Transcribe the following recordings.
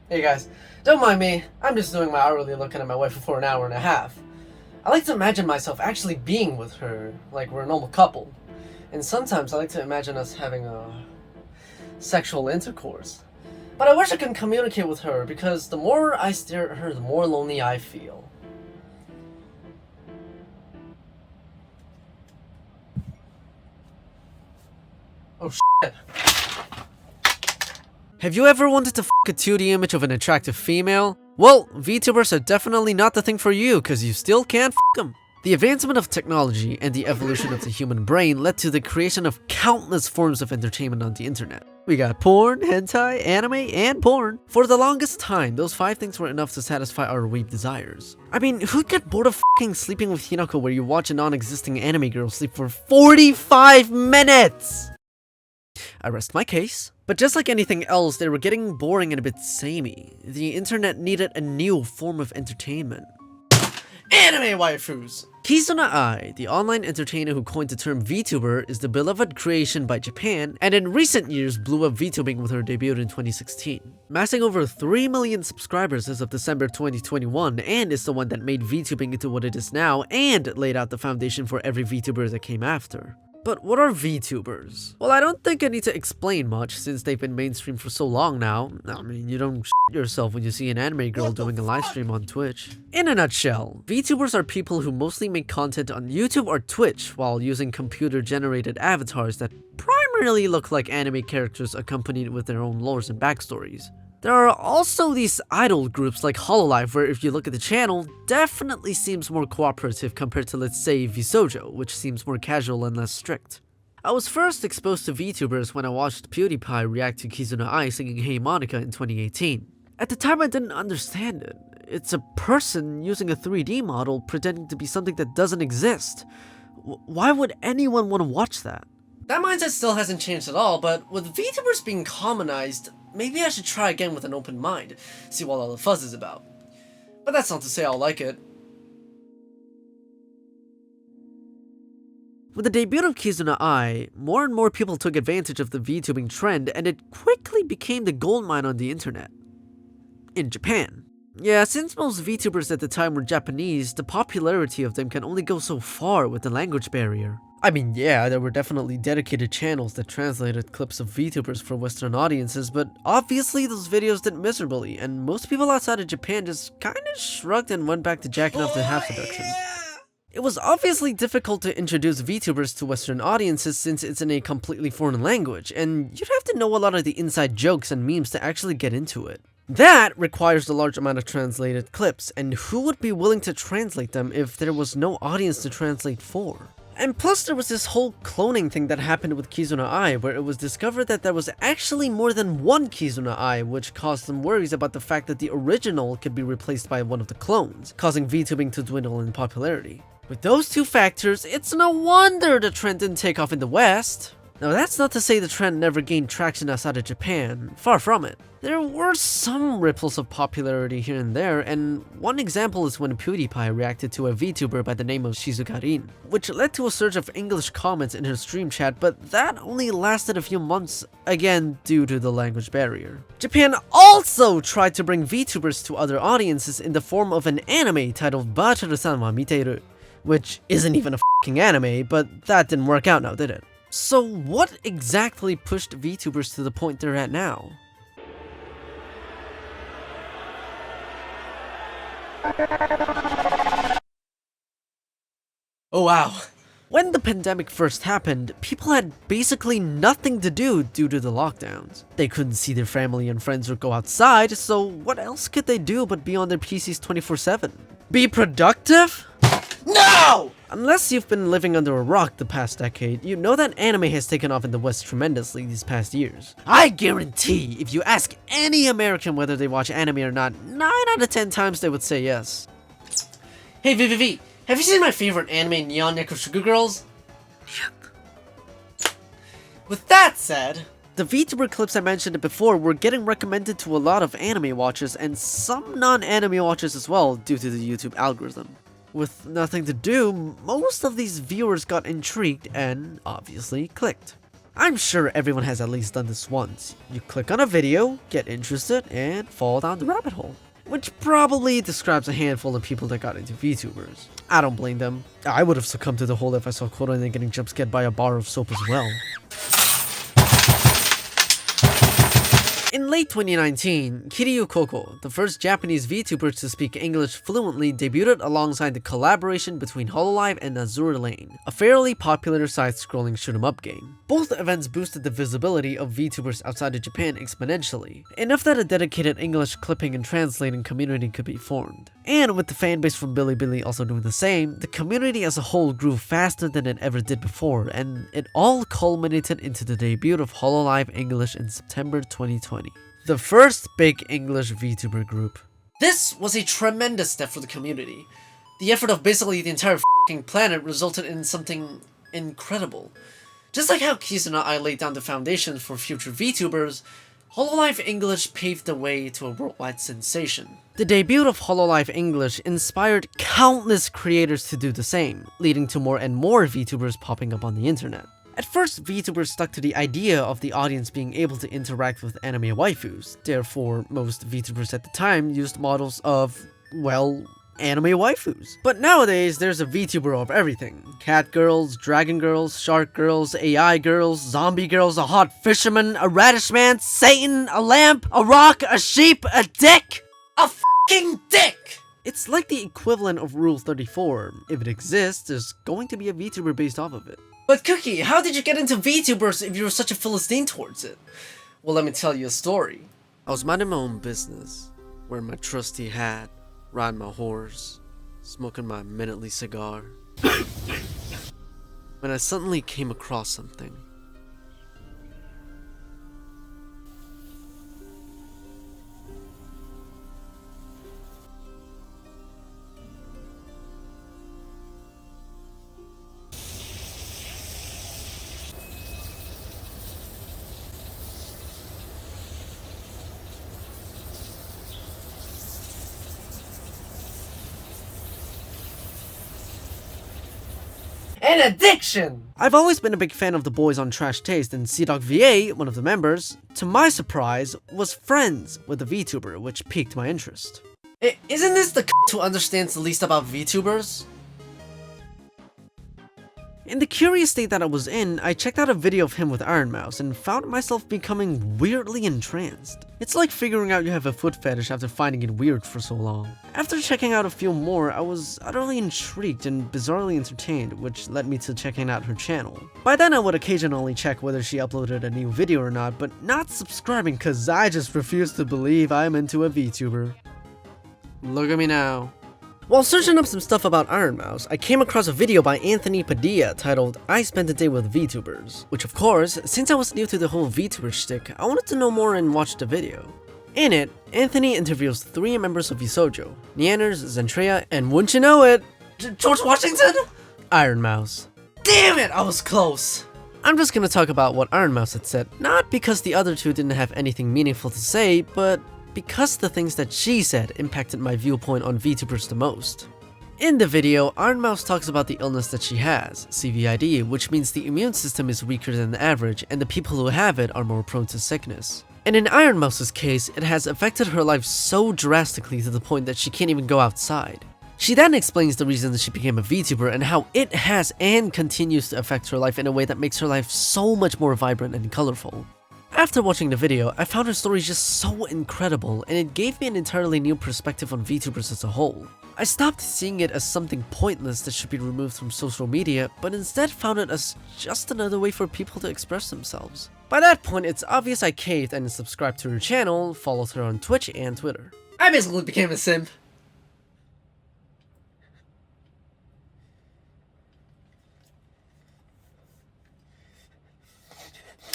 Hey guys, don't mind me. I'm just doing my hourly looking at my wife for an hour and a half. I like to imagine myself actually being with her, like we're a normal couple. And sometimes I like to imagine us having a sexual intercourse. But I wish I could communicate with her because the more I stare at her, the more lonely I feel. Oh shit. Have you ever wanted to f a 2D image of an attractive female? Well, VTubers are definitely not the thing for you, cause you still can't f them. The advancement of technology and the evolution of the human brain led to the creation of countless forms of entertainment on the internet. We got porn, hentai, anime, and porn. For the longest time, those 5 things were enough to satisfy our weeb desires. I mean, who'd get bored of f***ing sleeping with Hinako where you watch a non-existing anime girl sleep for 45 minutes? I rest my case. But just like anything else, they were getting boring and a bit samey. The internet needed a new form of entertainment. Anime waifus! Kizuna Ai, the online entertainer who coined the term VTuber, is the beloved creation by Japan, and in recent years blew up VTubing with her debut in 2016. Massing over 3 million subscribers as of December 2021, and is the one that made VTubing into what it is now, and laid out the foundation for every VTuber that came after. But what are VTubers? Well, I don't think I need to explain much since they've been mainstream for so long now. I mean, you don't shit yourself when you see an anime girl doing a livestream on Twitch. In a nutshell, VTubers are people who mostly make content on YouTube or Twitch while using computer-generated avatars that primarily look like anime characters accompanied with their own lores and backstories. There are also these idol groups like Hololive where if you look at the channel, definitely seems more cooperative compared to let's say Visojo, which seems more casual and less strict. I was first exposed to VTubers when I watched PewDiePie react to Kizuna Ai singing Hey Monica in 2018. At the time I didn't understand it. It's a person using a 3D model pretending to be something that doesn't exist. Why would anyone want to watch that? That mindset still hasn't changed at all, but with VTubers being commonized, maybe I should try again with an open mind, see what all the fuzz is about. But that's not to say I'll like it. With the debut of Kizuna Ai, more and more people took advantage of the VTubing trend, and it quickly became the goldmine on the internet. In Japan. Yeah, since most VTubers at the time were Japanese, the popularity of them can only go so far with the language barrier. I mean, yeah, there were definitely dedicated channels that translated clips of VTubers for Western audiences, but obviously those videos did miserably, and most people outside of Japan just kinda shrugged and went back to jacking off to half seduction. It was obviously difficult to introduce VTubers to Western audiences since it's in a completely foreign language, and you'd have to know a lot of the inside jokes and memes to actually get into it. That requires a large amount of translated clips, and who would be willing to translate them if there was no audience to translate for? And plus there was this whole cloning thing that happened with Kizuna Ai, where it was discovered that there was actually more than one Kizuna Ai, which caused some worries about the fact that the original could be replaced by one of the clones, causing VTubing to dwindle in popularity. With those two factors, it's no wonder the trend didn't take off in the West. Now that's not to say the trend never gained traction outside of Japan, far from it. There were some ripples of popularity here and there, and one example is when PewDiePie reacted to a VTuber by the name of Shizukarin, which led to a surge of English comments in her stream chat, but that only lasted a few months, again due to the language barrier. Japan also tried to bring VTubers to other audiences in the form of an anime titled Bacheru-san wa Miteru, which isn't even a f***ing anime, but that didn't work out now, did it? So what exactly pushed VTubers to the point they're at now? Oh wow. When the pandemic first happened, people had basically nothing to do due to the lockdowns. They couldn't see their family and friends or go outside, so what else could they do but be on their PCs 24/7? Be productive? No! Unless you've been living under a rock the past decade, you know that anime has taken off in the West tremendously these past years. I guarantee, if you ask any American whether they watch anime or not, 9 out of 10 times they would say yes. Hey VVV, have you seen my favorite anime, Neon Yakushuga Girls? With that said, the VTuber clips I mentioned before were getting recommended to a lot of anime watchers and some non-anime watchers as well due to the YouTube algorithm. With nothing to do, most of these viewers got intrigued and, obviously, clicked. I'm sure everyone has at least done this once. You click on a video, get interested, and fall down the rabbit hole. Which probably describes a handful of people that got into VTubers. I don't blame them. I would have succumbed to the hole if I saw Korone getting jump scared by a bar of soap as well. In late 2019, Kiryu Koko, the first Japanese VTuber to speak English fluently, debuted alongside the collaboration between Hololive and Azure Lane, a fairly popular side-scrolling shoot-'em-up game. Both events boosted the visibility of VTubers outside of Japan exponentially, enough that a dedicated English clipping and translating community could be formed. And with the fanbase from Bilibili also doing the same, the community as a whole grew faster than it ever did before, and it all culminated into the debut of Hololive English in September 2020. The first big English VTuber group. This was a tremendous step for the community. The effort of basically the entire f***ing planet resulted in something incredible. Just like how Kizuna I laid down the foundation for future VTubers, Hololive English paved the way to a worldwide sensation. The debut of Hololive English inspired countless creators to do the same, leading to more and more VTubers popping up on the internet. At first, VTubers stuck to the idea of the audience being able to interact with anime waifus, therefore most VTubers at the time used models of, well, anime waifus. But nowadays, there's a VTuber of everything. Cat girls, dragon girls, shark girls, AI girls, zombie girls, a hot fisherman, a radish man, Satan, a lamp, a rock, a sheep, a dick! A f***ing dick! It's like the equivalent of Rule 34. If it exists, there's going to be a VTuber based off of it. But Cookie, how did you get into VTubers if you were such a Philistine towards it? Well, let me tell you a story. I was minding my own business, wearing my trusty hat, riding my horse, smoking my minutely cigar, when I suddenly came across something. An addiction! I've always been a big fan of the boys on Trash Taste, and CDocVA, one of the members, to my surprise, was friends with a VTuber, which piqued my interest. Isn't this the who understands the least about VTubers? In the curious state that I was in, I checked out a video of him with Iron Mouse and found myself becoming weirdly entranced. It's like figuring out you have a foot fetish after finding it weird for so long. After checking out a few more, I was utterly intrigued and bizarrely entertained, which led me to checking out her channel. By then I would occasionally check whether she uploaded a new video or not, but not subscribing cause I just refuse to believe I'm into a VTuber. Look at me now. While searching up some stuff about Iron Mouse, I came across a video by Anthony Padilla titled I Spent a Day with VTubers, which of course, since I was new to the whole VTuber shtick, I wanted to know more and watched the video. In it, Anthony interviews 3 members of Yusojo, Neanners, Zentrea, and wouldn't you know it, George Washington? Iron Mouse. Damn it, I was close! I'm just gonna talk about what Iron Mouse had said, not because the other two didn't have anything meaningful to say, but because the things that she said impacted my viewpoint on VTubers the most. In the video, Iron Mouse talks about the illness that she has, CVID, which means the immune system is weaker than the average and the people who have it are more prone to sickness. And in Iron Mouse's case, it has affected her life so drastically to the point that she can't even go outside. She then explains the reason that she became a VTuber and how it has and continues to affect her life in a way that makes her life so much more vibrant and colorful. After watching the video, I found her story just so incredible, and it gave me an entirely new perspective on VTubers as a whole. I stopped seeing it as something pointless that should be removed from social media, but instead found it as just another way for people to express themselves. By that point, it's obvious I caved and subscribed to her channel, followed her on Twitch and Twitter. I basically became a simp.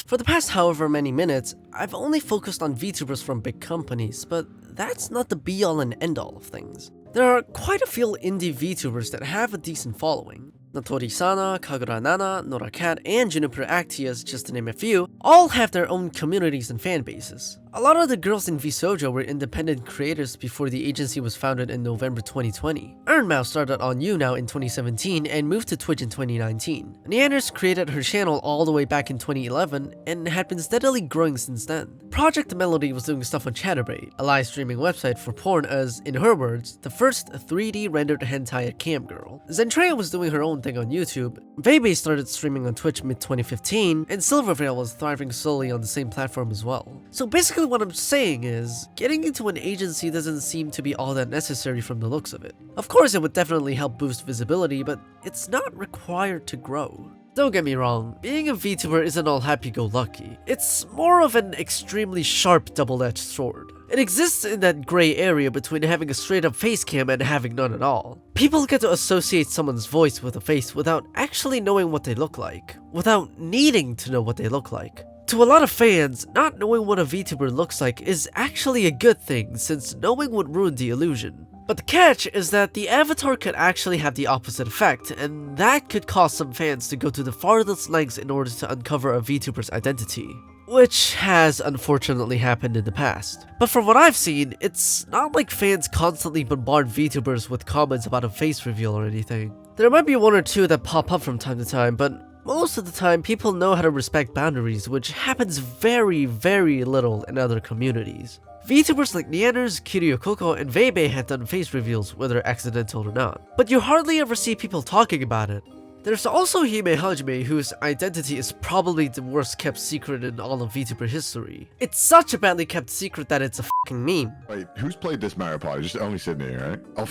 For the past however many minutes, I've only focused on VTubers from big companies, but that's not the be-all and end-all of things. There are quite a few indie VTubers that have a decent following. Natori-sana, Kagura Nana, Nora Cat, and Juniper Actias, just to name a few, all have their own communities and fan bases. A lot of the girls in VSoujo were independent creators before the agency was founded in November 2020. Ironmouse started on YouNow in 2017 and moved to Twitch in 2019. Neanders created her channel all the way back in 2011 and had been steadily growing since then. Project Melody was doing stuff on Temperate, a live streaming website for porn as, in her words, the first 3D rendered hentai cam girl. Zentrea was doing her own thing on YouTube, Vebe started streaming on Twitch mid-2015, and Silverveil was thriving slowly on the same platform as well. So basically what I'm saying is, getting into an agency doesn't seem to be all that necessary from the looks of it. Of course it would definitely help boost visibility, but it's not required to grow. Don't get me wrong, being a VTuber isn't all happy-go-lucky. It's more of an extremely sharp double-edged sword. It exists in that gray area between having a straight-up face cam and having none at all. People get to associate someone's voice with a face without actually knowing what they look like, without needing to know what they look like. To a lot of fans, not knowing what a VTuber looks like is actually a good thing since knowing would ruin the illusion. But the catch is that the avatar could actually have the opposite effect, and that could cause some fans to go to the farthest lengths in order to uncover a VTuber's identity. Which has unfortunately happened in the past. But from what I've seen, it's not like fans constantly bombard VTubers with comments about a face reveal or anything. There might be one or two that pop up from time to time, but most of the time people know how to respect boundaries, which happens very little in other communities. VTubers like Neanders, Kiryokoko, and Vebe have done face reveals, whether accidental or not, but you hardly ever see people talking about it. There's also Hime Hajime, whose identity is probably the worst kept secret in all of VTuber history. It's such a badly kept secret that it's a fucking meme. Wait, who's played this Mare party? Just only Sydney, right? Oh,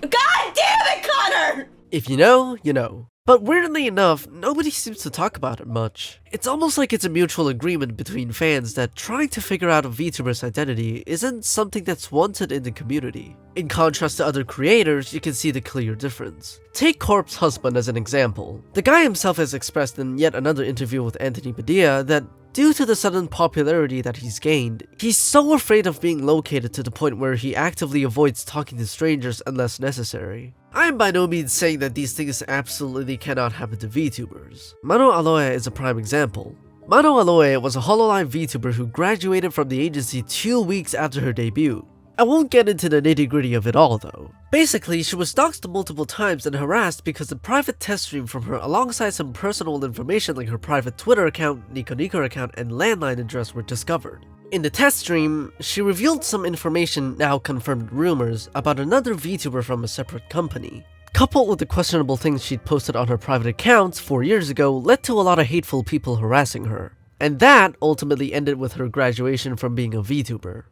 God damn it, Connor! If you know, you know. But weirdly enough, nobody seems to talk about it much. It's almost like it's a mutual agreement between fans that trying to figure out a VTuber's identity isn't something that's wanted in the community. In contrast to other creators, you can see the clear difference. Take Corpse Husband as an example. The guy himself has expressed in yet another interview with Anthony Padilla that due to the sudden popularity that he's gained, he's so afraid of being located to the point where he actively avoids talking to strangers unless necessary. I am by no means saying that these things absolutely cannot happen to VTubers. Mano Aloe is a prime example. Mano Aloe was a Hololive VTuber who graduated from the agency 2 weeks after her debut. I won't get into the nitty-gritty of it all though. Basically, she was doxxed multiple times and harassed because a private test stream from her alongside some personal information like her private Twitter account, Nico Nico account, and landline address were discovered. In the test stream, she revealed some information, now confirmed rumors, about another VTuber from a separate company. Coupled with the questionable things she'd posted on her private accounts 4 years ago led to a lot of hateful people harassing her. And that ultimately ended with her graduation from being a VTuber.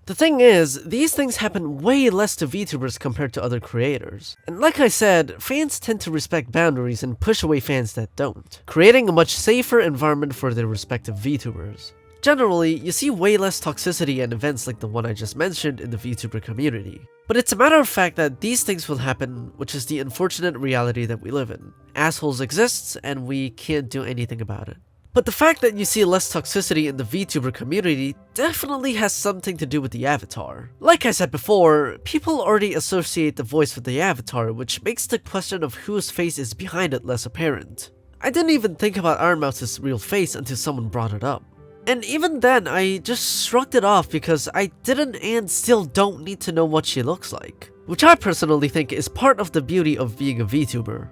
The thing is, these things happen way less to VTubers compared to other creators. And like I said, fans tend to respect boundaries and push away fans that don't, creating a much safer environment for their respective VTubers. Generally, you see way less toxicity at events like the one I just mentioned in the VTuber community. But it's a matter of fact that these things will happen, which is the unfortunate reality that we live in. Assholes exist, and we can't do anything about it. But the fact that you see less toxicity in the VTuber community definitely has something to do with the avatar. Like I said before, people already associate the voice with the avatar, which makes the question of whose face is behind it less apparent. I didn't even think about Ironmouse's real face until someone brought it up. And even then, I just shrugged it off because I didn't and still don't need to know what she looks like. Which I personally think is part of the beauty of being a VTuber.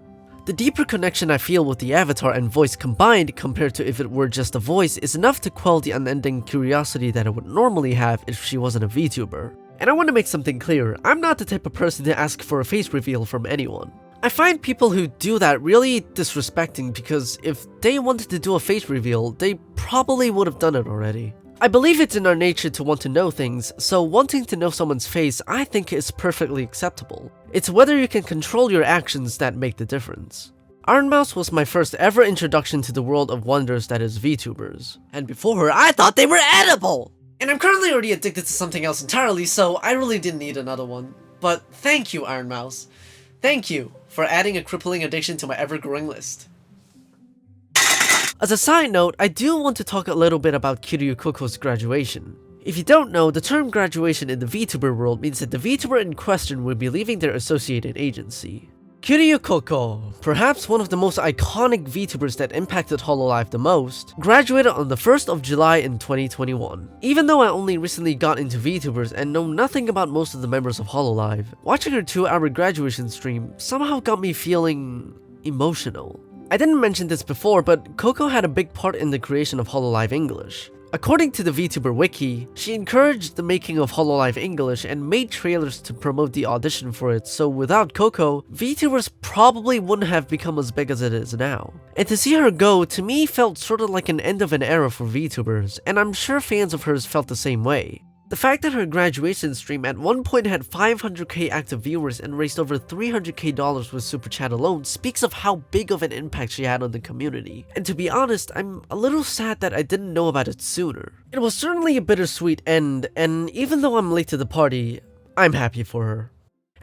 The deeper connection I feel with the avatar and voice combined compared to if it were just a voice is enough to quell the unending curiosity that I would normally have if she wasn't a VTuber. And I want to make something clear, I'm not the type of person to ask for a face reveal from anyone. I find people who do that really disrespecting because if they wanted to do a face reveal, they probably would have done it already. I believe it's in our nature to want to know things, so wanting to know someone's face I think is perfectly acceptable. It's whether you can control your actions that make the difference. Ironmouse was my first ever introduction to the world of wonders that is VTubers. And before her, I thought they were edible! And I'm currently already addicted to something else entirely, so I really didn't need another one. But thank you, Ironmouse. Thank you for adding a crippling addiction to my ever-growing list. As a side note, I do want to talk a little bit about Kiryu-Koko's graduation. If you don't know, the term graduation in the VTuber world means that the VTuber in question will be leaving their associated agency. Kiryu Koko, perhaps one of the most iconic VTubers that impacted Hololive the most, graduated on the 1st of July in 2021. Even though I only recently got into VTubers and know nothing about most of the members of Hololive, watching her 2-hour graduation stream somehow got me feeling emotional. I didn't mention this before, but Koko had a big part in the creation of Hololive English. According to the VTuber wiki, she encouraged the making of Hololive English and made trailers to promote the audition for it, so without Koko, VTubers probably wouldn't have become as big as it is now. And to see her go, to me felt sort of like an end of an era for VTubers, and I'm sure fans of hers felt the same way. The fact that her graduation stream at one point had 500k active viewers and raised over $300k with Super Chat alone speaks of how big of an impact she had on the community. And to be honest, I'm a little sad that I didn't know about it sooner. It was certainly a bittersweet end, and even though I'm late to the party, I'm happy for her.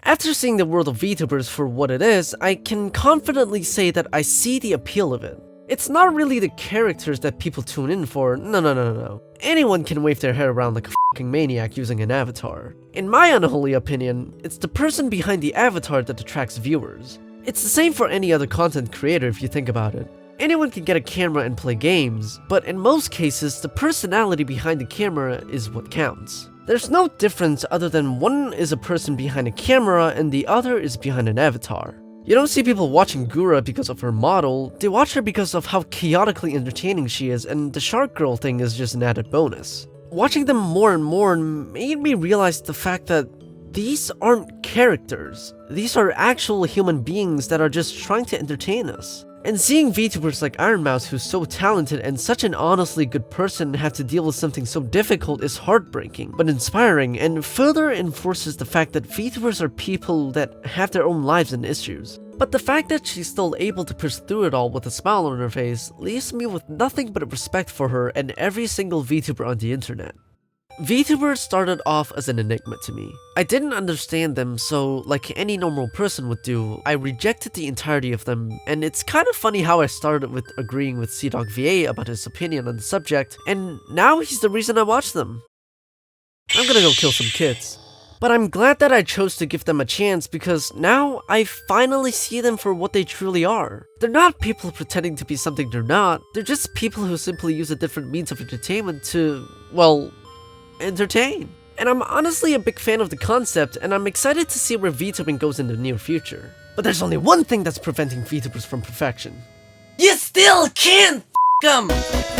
After seeing the world of VTubers for what it is, I can confidently say that I see the appeal of it. It's not really the characters that people tune in for, no. Anyone can wave their hair around like a fucking maniac using an avatar. In my unholy opinion, it's the person behind the avatar that attracts viewers. It's the same for any other content creator if you think about it. Anyone can get a camera and play games, but in most cases, the personality behind the camera is what counts. There's no difference other than one is a person behind a camera and the other is behind an avatar. You don't see people watching Gura because of her model, they watch her because of how chaotically entertaining she is, and the shark girl thing is just an added bonus. Watching them more and more made me realize the fact that these aren't characters. These are actual human beings that are just trying to entertain us. And seeing VTubers like Iron Mouse, who's so talented and such an honestly good person, have to deal with something so difficult is heartbreaking, but inspiring, and further enforces the fact that VTubers are people that have their own lives and issues. But the fact that she's still able to push through it all with a smile on her face leaves me with nothing but respect for her and every single VTuber on the internet. VTubers started off as an enigma to me. I didn't understand them, so like any normal person would do, I rejected the entirety of them, and it's kind of funny how I started with agreeing with CDogVA about his opinion on the subject, and now he's the reason I watch them. I'm gonna go kill some kids. But I'm glad that I chose to give them a chance because now I finally see them for what they truly are. They're not people pretending to be something they're not, they're just people who simply use a different means of entertainment to, well, entertain. And I'm honestly a big fan of the concept, and I'm excited to see where VTubing goes in the near future. But there's only one thing that's preventing VTubers from perfection. You still can't f*** 'em!